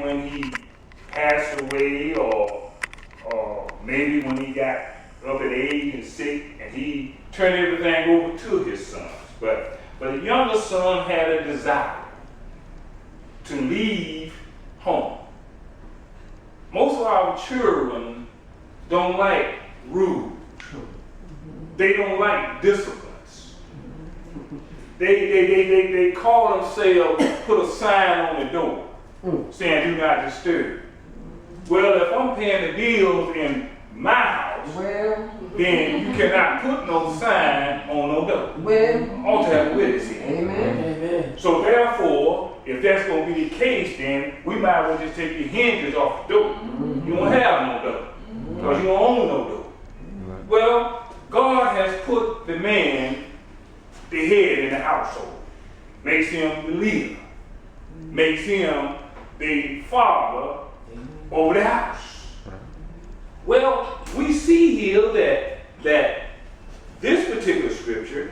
when he passed away, or maybe when he got up at age and sick, and he turned everything over to his sons. But the younger son had a desire to leave home. Most of our children don't like rules. They don't like disciplines. They call themselves, put a sign on the door saying do not disturb. Well, if I'm paying the bills in my house, then you cannot put no sign on no door. Ought to have a witness here. Amen. So therefore, if that's going to be the case, then we might as well just take the hinges off the door. You don't have no door, because you don't own no door. Well, God has put the man, the head in the household, makes him the leader, makes him the father over the house. Well, we see here that this particular scripture,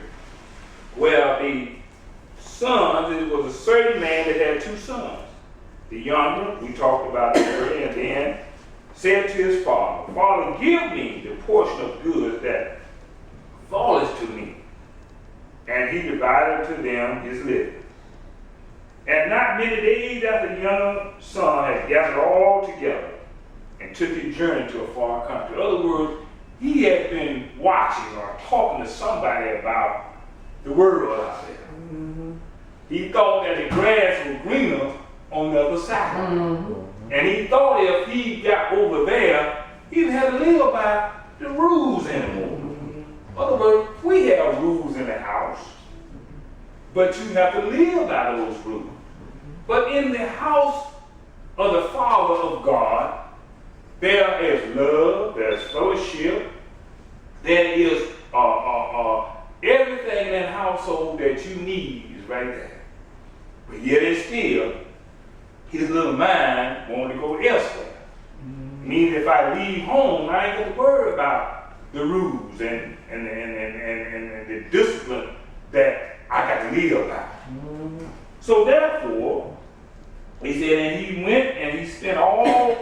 where the sons, it was a certain man that had two sons. The younger, we talked about it earlier, and then said to his father, Father, give me the portion of goods that falleth to me. And he divided to them his living. And not many days after the younger son had gathered all together and took his journey to a far country. In other words, he had been watching or talking to somebody about the world out there. He thought that the grass was greener on the other side. And he thought if he got over there, he didn't have to live by the rules anymore. In other words, we have rules in the house, but you have to live by those rules. But in the house of the Father of God, there is love, there's fellowship, there is everything in that household that you need is right there. But yet and still, his little mind wanted to go elsewhere. Meaning if I leave home, I ain't got to worry about the rules and the discipline that I got to live by. So therefore, he said, and he went and he spent all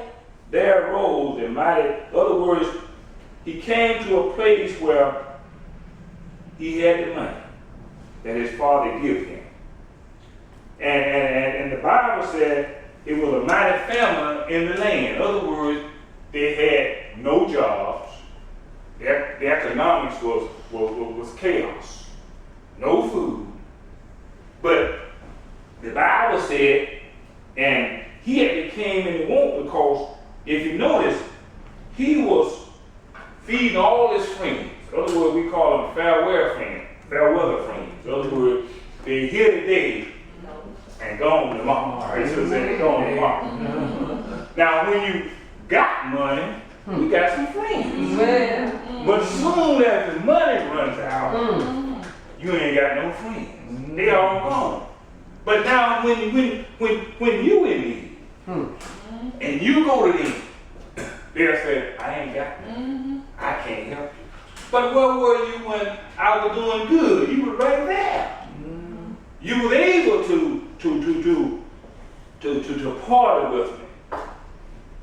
their roads and mighty. In other words, he came to a place where he had the money that his father gave him. And the Bible said it was a mighty famine in the land. In other words, they had no jobs. The economics was chaos. No food. But the Bible said, and he had became in the want, because if you notice, he was feeding all his friends. In other words, we call them fair weather friends. In other words, they're here today and gone tomorrow. They should say they're gone tomorrow. Now, when you got money, you got some friends. But soon as the money runs out, you ain't got no friends. They all gone. But now when you in need, and you go to them, they'll say, I ain't got nothing. I can't help you. But where were you when I was doing good? You were right there. You were able to party with me.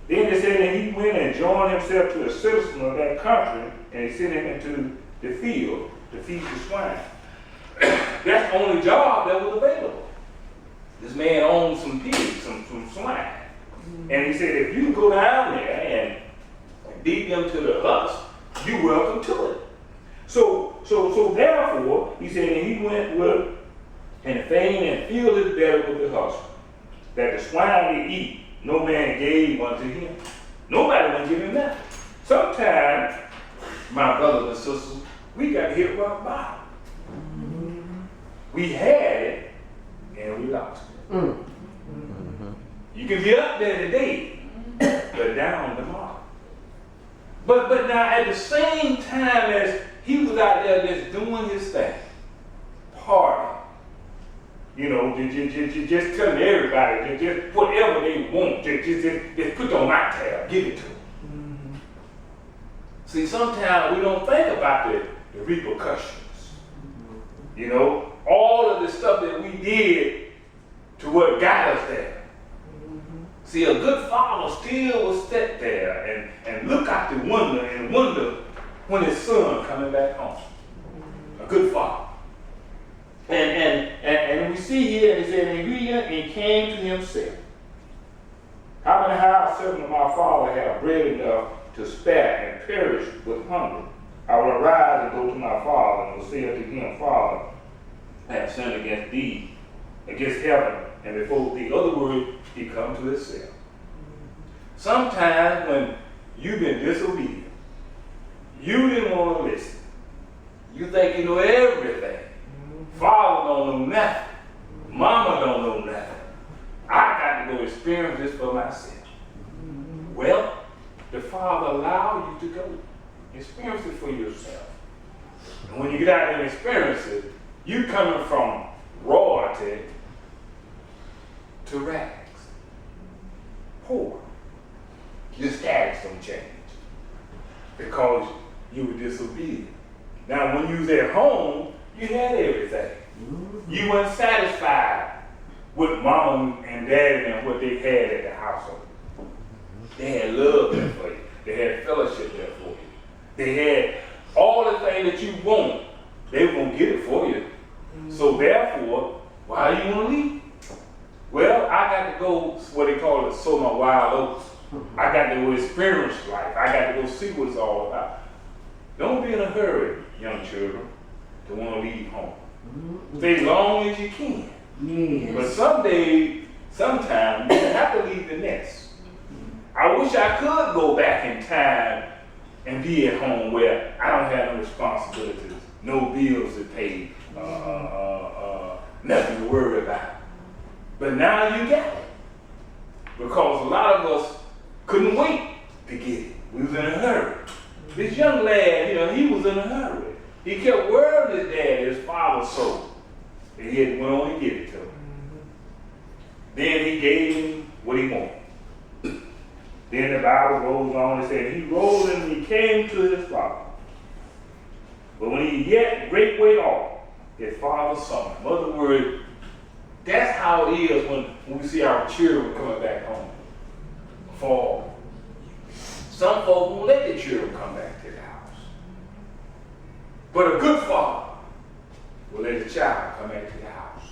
Then they said that he went and joined himself to a citizen of that country, and he sent him into the field to feed the swine. That's the only job that was available. This man owned some pigs, some swine. And he said, if you go down there and beat them to the husk, you're welcome to it. So therefore, he said, and he went with and feigned and filled his belly with the husk, that the swine did eat, no man gave unto him. Nobody would give him that. Sometimes, my brothers and sisters, we got hit rock bottom. We had it, and we lost it. You can be up there today, but down tomorrow. But now, at the same time as he was out there just doing his thing, partying, you know, just telling everybody, just whatever they want, just put on my tab, give it to them. See, sometimes we don't think about the repercussions. You know, all of the stuff that we did to what got us there. See, a good father still will sit there and look out the window and wonder when his son coming back home. A good father. And we see here, and it said, and he came to himself. How many house servants of my father have bread enough to spare and perish with hunger? I will arise and go to my father, and will say unto him, Father, I have sinned against thee, against heaven, and before thee. Other words, he come to himself. Sometimes when you've been disobedient, you didn't want to listen. You think you know everything. Father don't know nothing. Mama don't know nothing. I got to go experience this for myself. Well, the Father allowed you to go. Experience it for yourself. And when you get out there and experience it, you coming from royalty to rags. Poor. Your status don't change because you were disobedient. Now, when you was at home, you had everything. You weren't satisfied with mom and dad and what they had at the household. They had love there for you. They had fellowship there for you. They had all the things that you want. They were going to get it for you. So therefore, why do you want to leave? Well, I got to go, what they call it, sow my wild oats. I got to go experience life. I got to go see what it's all about. Don't be in a hurry, young children, to want to leave home. Stay as long as you can. Yes. But sometimes you have to leave the nest. I wish I could go back in time and be at home where I don't have no responsibilities, no bills to pay, nothing to worry about. But now you got it. Because a lot of us couldn't wait to get it. We was in a hurry. This young lad, he was in a hurry. He kept worrying his dad, his father's soul. And he had went on and give it to him. Then he gave him what he wanted. Then the Bible goes on and said, he rose and he came to his father. But when he yet great way off, his father saw him. In other words, that's how it is when we see our children coming back home. For some folks won't let their children come back to the house. But a good father will let the child come back to the house.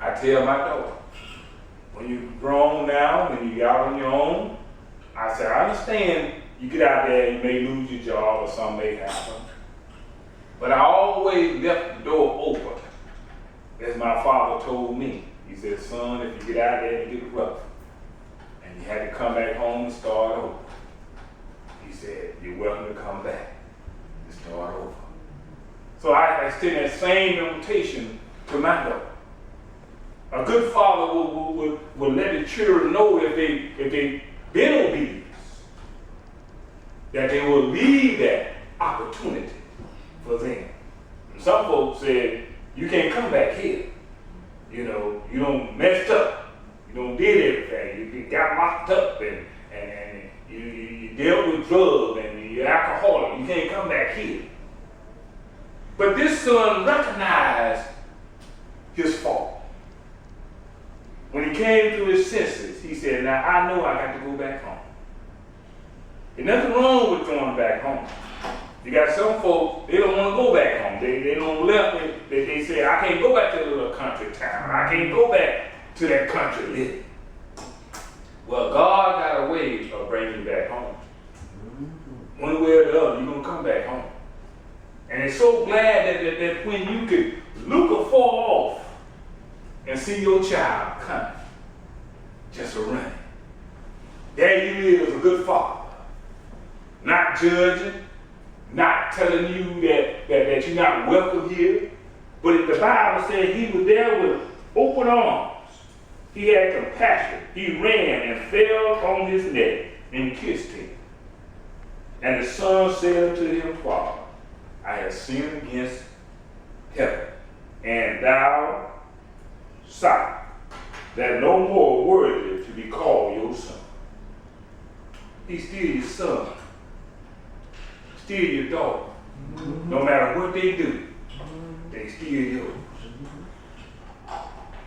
I tell my daughter, when you're grown now, when you're out on your own, I say, I understand you get out there, you may lose your job or something may happen. But I always left the door open, as my father told me. He said, son, if you get out there and get rough, and you had to come back home and start over, he said, you're welcome to come back and start over. So I extend that same invitation to my daughter. A good father will let the children know if they've been obedient, that they will leave that opportunity for them. And some folks said, you can't come back here. You don't messed up. You don't did everything. You got locked up and you dealt with drugs and you're alcoholic. You can't come back here. But this son recognized his fault. When he came to his senses, he said, now I know I got to go back home. There's nothing wrong with going back home. You got some folks, they don't want to go back home. They don't left it. They say, I can't go back to the little country town. I can't go back to that country living. Well, God got a way of bringing you back home. One way or the other, you're going to come back home. And it's so glad that when you could look afar off and see your child coming, just a running. There you is, a good father. Not judging, not telling you that you're not welcome here. But the Bible said he was there with open arms. He had compassion. He ran and fell on his neck and kissed him. And the son said unto him, Father, I have sinned against heaven and thou sight, that no more worthy to be called your son. He's still your son, still your daughter. No matter what they do, they still yours.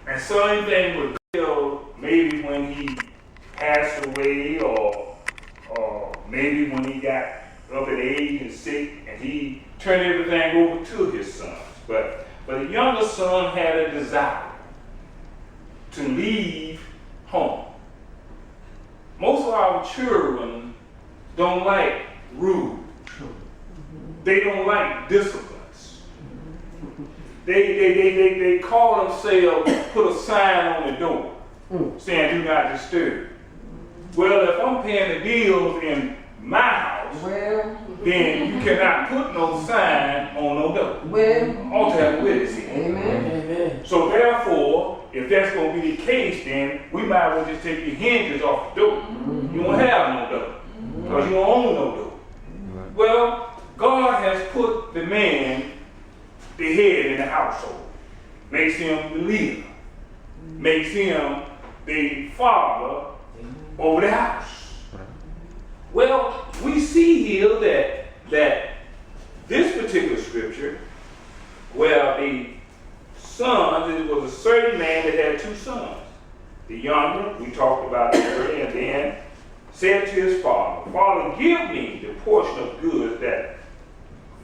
And same thing with Bill, maybe when he away, or maybe when he got up in age and sick, and he turned everything over to his sons. But the younger son had a desire to leave home. Most of our children don't like rules. They don't like disciplines. They call themselves, put a sign on the door saying, "Do not disturb." Well, if I'm paying the bills in my house, then you cannot put no sign on no door. Ought to have a witness here. Amen. So therefore, if that's going to be the case, then we might as well just take the hinges off the door. You won't have no door, because you don't own no door. Well, God has put the man, the head in the household, makes him the leader, makes him the father over the house. Well, we see here that this particular scripture, where the sons, it was a certain man that had two sons. The younger, we talked about it earlier, and then said to his father, "Father, give me the portion of goods that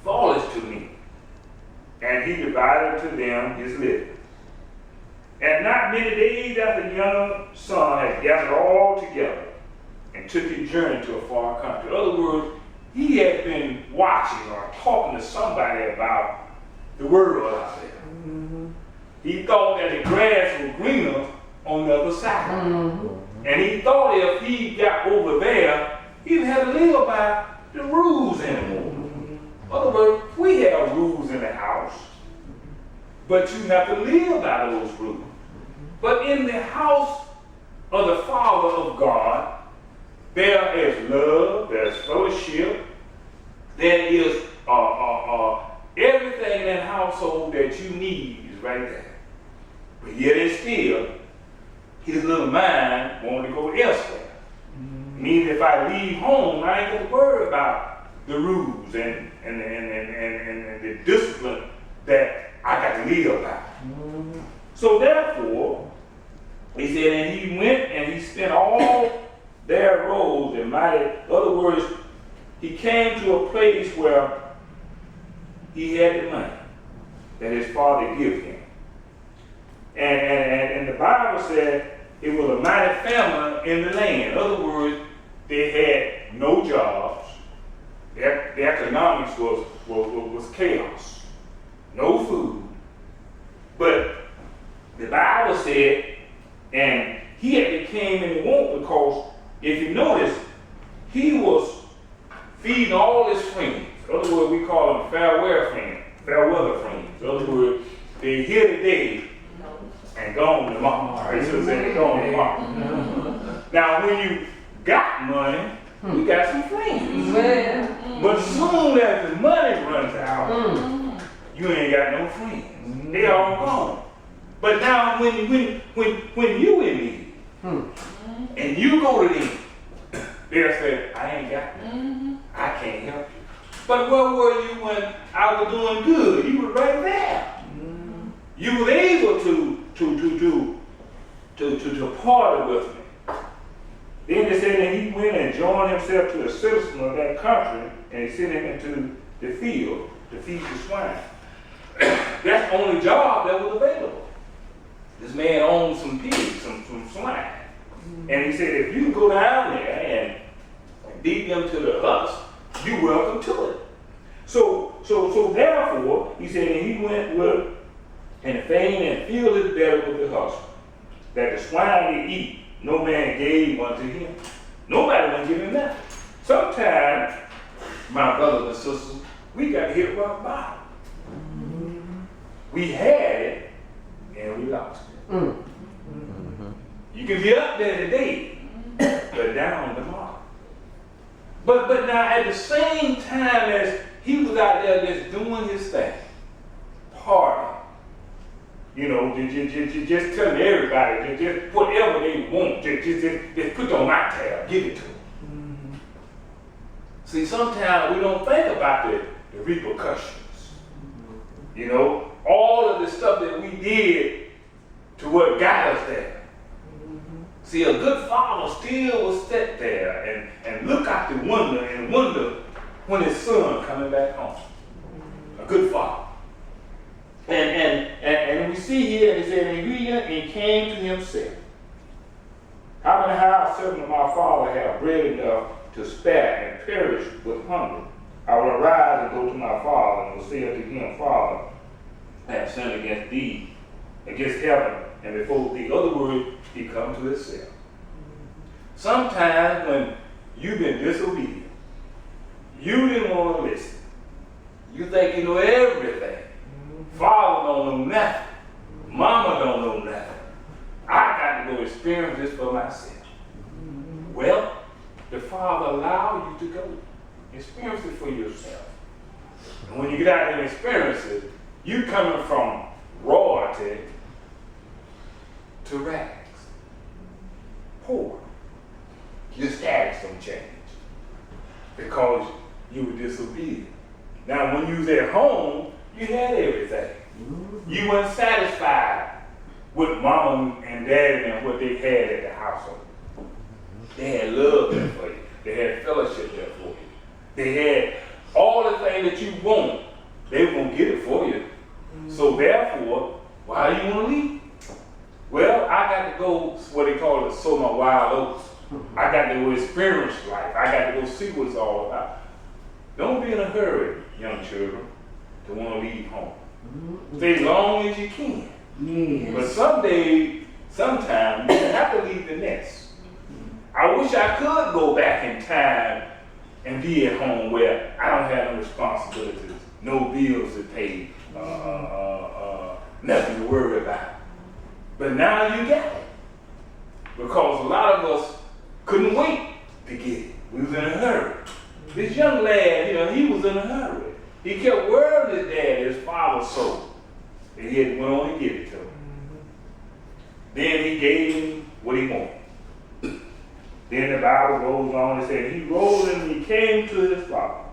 falleth to me." And he divided to them his living. And not many days after the younger son had gathered all together and took his journey to a far country. In other words, he had been watching or talking to somebody about the world out there. He thought that the grass was greener on the other side. And he thought if he got over there, he didn't have to live by the rules anymore. In other words, we have rules in the house, but you have to live by those rules. But in the house of the Father of God, there is love, there's fellowship, there is everything in that household that you need is right there. But yet and still, his little mind wanted to go elsewhere. Meaning if I leave home, I ain't got to worry about the rules and the discipline that I got to live by. So therefore, he said, and he went and he spent all their roads and mighty. In other words, he came to a place where he had the money that his father gave him. And the Bible said it was a mighty famine in the land. In other words, they had no jobs. The economics was chaos. No food. But the Bible said, and he had became in the want, because if you notice, he was feeding all his friends. In other words, we call them fair weather friends. In other words, they're here today and gone tomorrow. Right? So they're gone tomorrow. Now, when you got money, you got some friends. But soon as the money runs out, you ain't got no friends. They all gone. But now when you in need, and you go to them, they'll say, "I ain't got nothing. I can't help you." But where were you when I was doing good? You were right there. You were able to party with me. Then they said that he went and joined himself to a citizen of that country, and he sent him into the field to feed the swine. That's the only job that was available. This man owned some pigs, some swine. And he said, if you go down there and beat them to the husk, you're welcome to it. So therefore, he said, and he went with and feigned and filled his belly with the husk, that the swine did eat, no man gave unto him. Nobody would give him that. Sometimes, my brothers and sisters, we got hit rock bottom. We had it, and we lost it. You can be up there today, but down tomorrow. But now at the same time as he was out there just doing his thing, partying, just telling everybody, just whatever they want, just put on my tab, give it to them. See, sometimes we don't think about the repercussions. All of the stuff that we did to what got us there. See, a good father still will sit there and look out the window and wonder when his son coming back home. A good father. And we see here, it said, and came to himself. How many house servants of my father have bread enough to spare and perish with hunger? I will arise and go to my father and will say unto him, Father, I have sinned against thee, against heaven, and before thee. Other words, he come to himself. Sometimes when you've been disobedient, you didn't want to listen. You think you know everything. Father don't know nothing. Mama don't know nothing. I got to go experience this for myself. Well, the Father allowed you to go. Experience it for yourself. And when you get out there and experience it, you coming from royalty to rags. Poor. Your status don't change because you were disobedient. Now, when you was at home, you had everything. You weren't satisfied with mom and daddy and what they had at the household. They had love there for you. They had fellowship there for you. They had all the things that you want. They were going to get it for you. So therefore, why do you want to leave? Well, I got to go, what they call it, sow my wild oats. I got to go experience life. I got to go see what it's all about. Don't be in a hurry, young children, to want to leave home. Stay as long as you can. Yes. But sometime, you have to leave the nest. I wish I could go back in time and be at home where I don't have no responsibilities, no bills to pay, nothing to worry about. But now you got it. Because a lot of us couldn't wait to get it. We was in a hurry. This young lad, he was in a hurry. He kept worrying his dad, his father's soul. And he had went on and give it to him. Then he gave him what he wanted. Then the Bible goes on and said, he rose and he came to his father.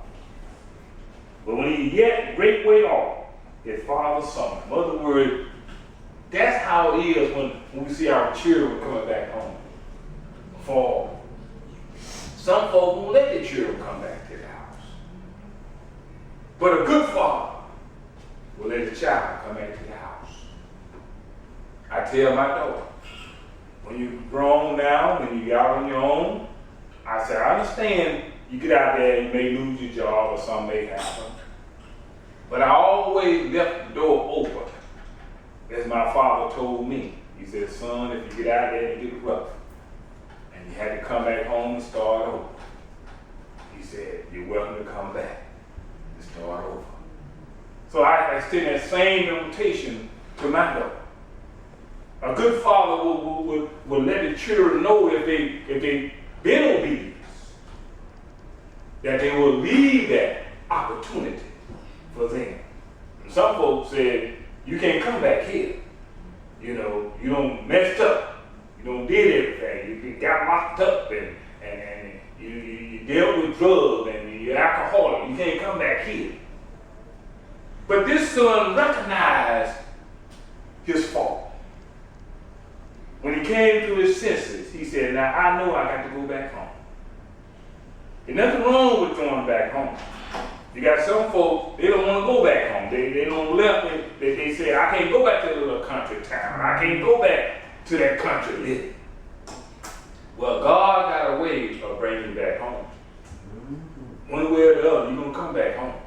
But when he yet great way off, his father saw him. In other words, that's how it is when we see our children coming back home. For some folks won't let their children come back to the house. But a good father will let the child come back to the house. I tell my daughter, when you're grown now, when you get out on your own, I say, I understand you get out there, you may lose your job or something may happen. But I always left the door open, as my father told me. He said, son, if you get out there and get rough, and you had to come back home and start over, he said, you're welcome to come back and start over. So I extend that same invitation to my daughter. A good father will let the children know if they've been obedient, that they will leave that opportunity for them. And some folks said, you can't come back here. You don't messed up. You don't did everything. You got locked up and you dealt with drugs and you're alcoholic. You can't come back here. But this son recognized his fault. When he came to his senses, he said, now I know I got to go back home. There's nothing wrong with going back home. You got some folks, they don't want to go back home. They don't left it. They say, I can't go back to the little country town. I can't go back to that country living. Well, God got a way of bringing you back home. One way or the other, you're going to come back home.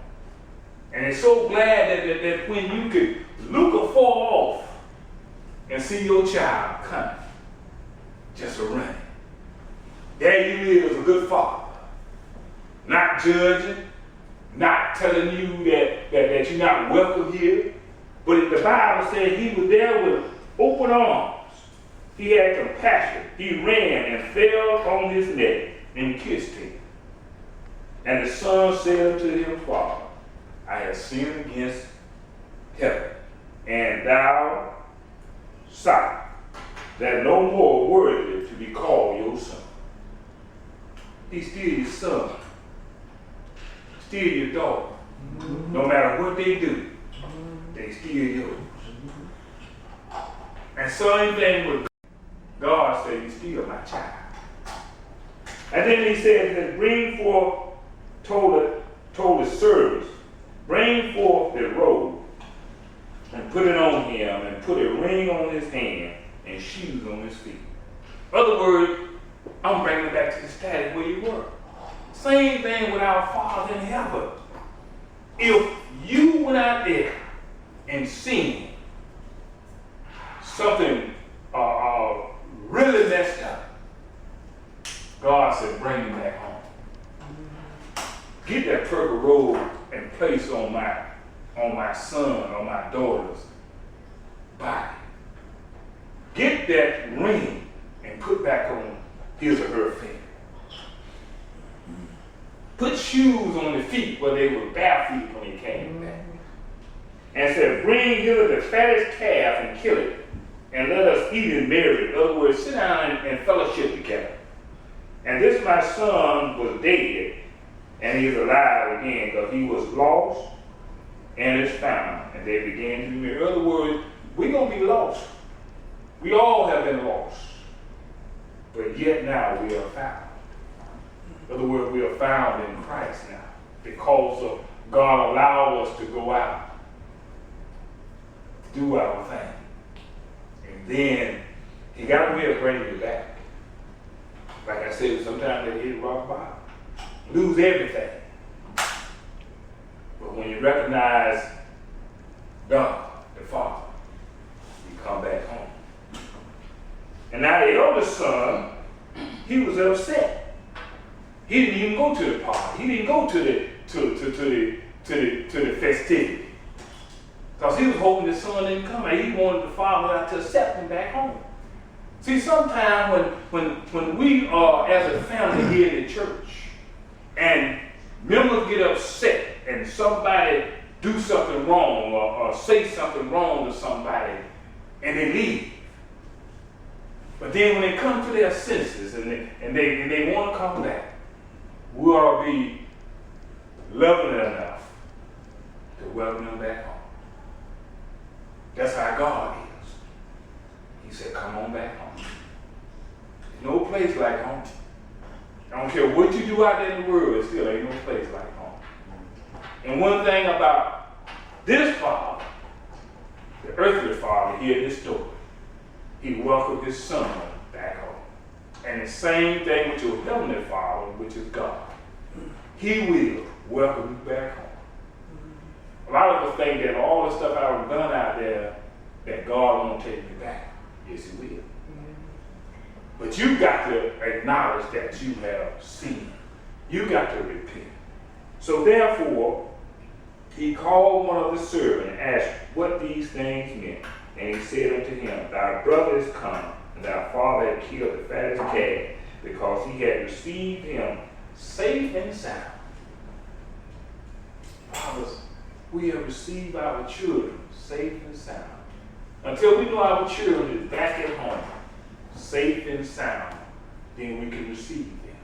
And it's so glad that when you could look afar off and see your child coming, just a running. There you is, a good father. Not judging, not telling you that you're not welcome here. But the Bible said he was there with open arms. He had compassion. He ran and fell on his neck and kissed him. And the son said unto him, Father, I have sinned against heaven and thou sight, that no more worthy to be called your son. He's still your son, still your daughter. No matter what they do, they still yours. And same thing with God. God said, "You still my child." And then he said that bring forth, told the servants, bring forth the robe and put it on him and put a ring on his hand and shoes on his feet. In other words, I'm bringing it back to the status where you were. Same thing with our Father in heaven. If you went out there and seen something really messed up, God said, bring him back home. Get that purple robe and place on my son or my daughter's body. Get that ring and put back on his or her finger. Put shoes on the feet where they were bare feet when he came back. And said, bring hither the fattest calf and kill it, and let us eat and marry. In other words, sit down and fellowship together. And this my son was dead, and he is alive again, because he was lost and is found. And they began to be married. In other words, we're going to be lost. We all have been lost. But yet now we are found. In other words, we are found in Christ now, because of God allowed us to go out, do our thing. And then he got a way of bringing you back. Like I said, sometimes they hit rock bottom, lose everything. But when you recognize God, the Father, you come back home. And now the eldest son, he was upset. He didn't even go to the party. He didn't go to the festivity, because he was hoping the son didn't come, and he wanted the father not to accept him back home. See, sometimes when we are as a family here in the church, and members get upset, and somebody do something wrong or say something wrong to somebody, and they leave. But then when they come to their senses and they want to come back, we ought to be loving enough to welcome them back home. That's how God is. He said, come on back home. There's no place like home. I don't care what you do out there in the world, it still ain't no place like home. And one thing about this father, the earthly father here in this story, he welcomed his son back home. And the same thing with your heavenly Father, which is God. He will welcome you back home. A lot of us think that all the stuff I've done out there, that God won't take me back. Yes, he will. But you got to acknowledge that you have sinned. You got to repent. So therefore, he called one of the servants and asked what these things meant. And he said unto him, thy brother is come, and thy father had killed the fattest calf, because he had received him safe and sound. Fathers, we have received our children safe and sound. Until we know our children is back at home, safe and sound, then we can receive them.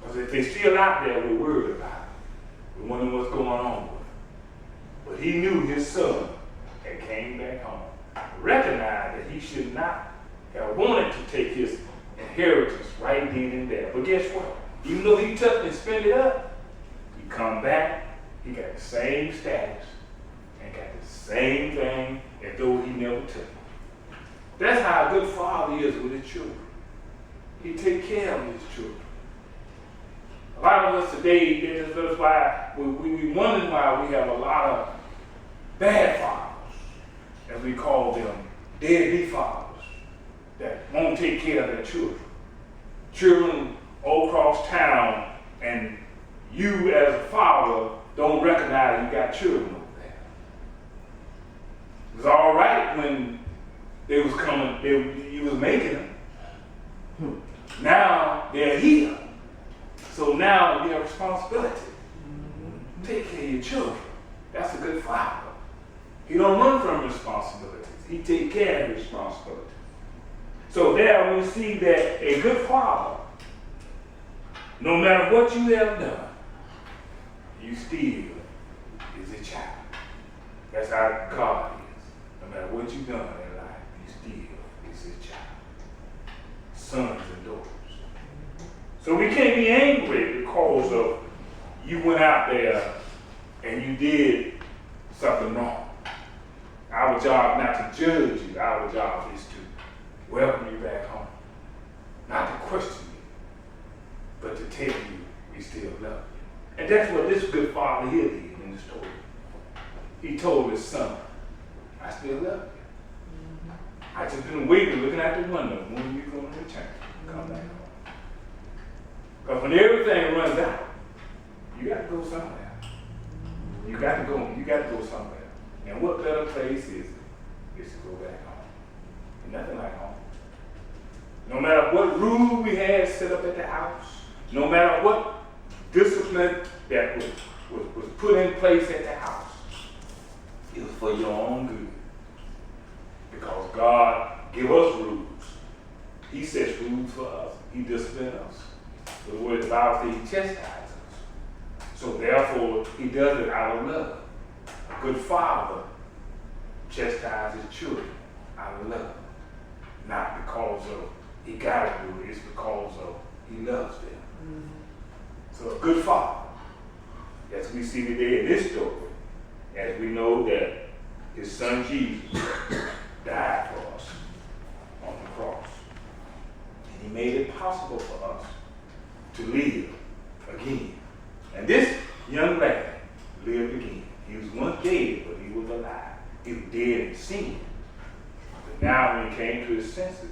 Because if they're still out there, we're worried about it. We wonder what's going on with them. But he knew his son and came back home, recognized that he should not have wanted to take his inheritance right then and there. But guess what? Even though he took and spent it up, he come back, he got the same status and got the same thing as though he never took it. That's how a good father is with his children. He take care of his children. A lot of us today, that's why we wonder why we have a lot of bad fathers, as we call them, deadbeat fathers, that won't take care of their children. Children all across town, and you as a father don't recognize you got children over there. It was all right when they was coming, you was making them. Now they're here. So now you have responsibility. Take care of your children. That's a good father. He don't run from responsibilities. He take care of responsibilities. So there we see that a good father, no matter what you have done, you still is a child. That's how God is. No matter what you've done in life, you still is his child. sons and daughters. So we can't be angry because of you went out there and you did something wrong. Our job not to judge you. Our job is to welcome you back home. Not to question you, but to tell you we still love you. And that's what this good father here did in the story. He told his son, I still love you. I just been waiting, looking out the window. When are you going to return? Come back home. Because when everything runs out, you got to go somewhere. You got to go somewhere. And what better place is to go back home? Nothing like home. No matter what rule we had set up at the house, no matter what discipline that was put in place at the house, it was for your own good. Because God give us rules. He sets rules for us. He disciplines us. The word of God says he chastises us. So therefore, he does it out of love. A good father chastises children out of love. Not because of he got to do it, it's because of he loves them. Mm-hmm. So a good father, as we see today in this story, as we know that his son Jesus died for us on the cross. And he made it possible for us to live again. And this young man lived again. He was once dead, but he was alive. He was dead in sin. But now when he came to his senses,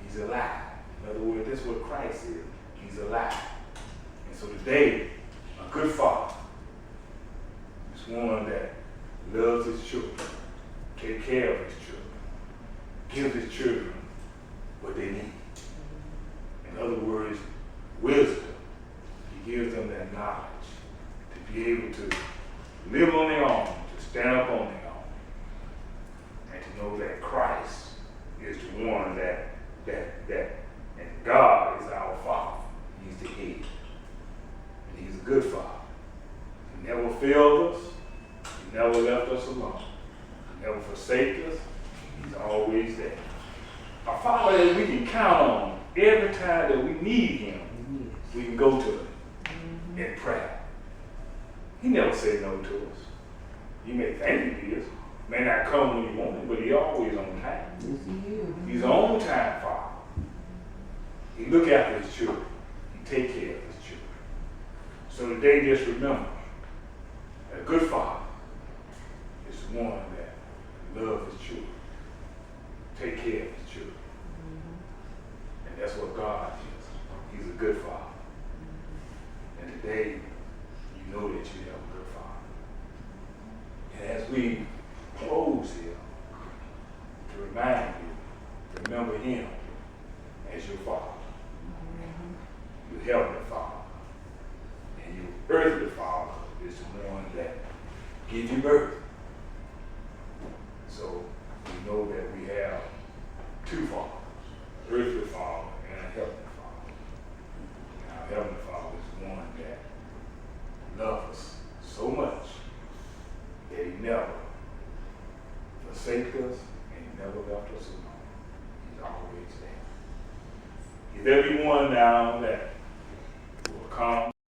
he's alive. In other words, that's what Christ is. He's alive. And so today, a good father is one that loves his children, takes care of his children, gives his children what they need. In other words, wisdom. He gives them that knowledge to be able to live on their own, to stand up on their own, and to know that Christ is the one that and God is our Father. He's the head. And he's a good Father. He never failed us. He never left us alone. He never forsake us. He's always there. A Father that we can count on every time that we need him. We can go to him in prayer. He never said no to us. You may think he is. May not come when you want him, but he's always on time. Yes, he is. He's on time, Father. He look after his children. He take care of his children. So today, just remember, a good father is the one that loves his children, take care of his children. And that's what God is. He's a good father. And today, you know that you have a good father. And as we close here, to remind you, remember him as your father. Your heavenly father. And your earthly father is the one that gives you birth. So we know that we have two fathers, an earthly father and a heavenly father. And our heavenly father is the one that loves us so much that he never forsake us and he never left us alone. He's always there. If there be one now that will come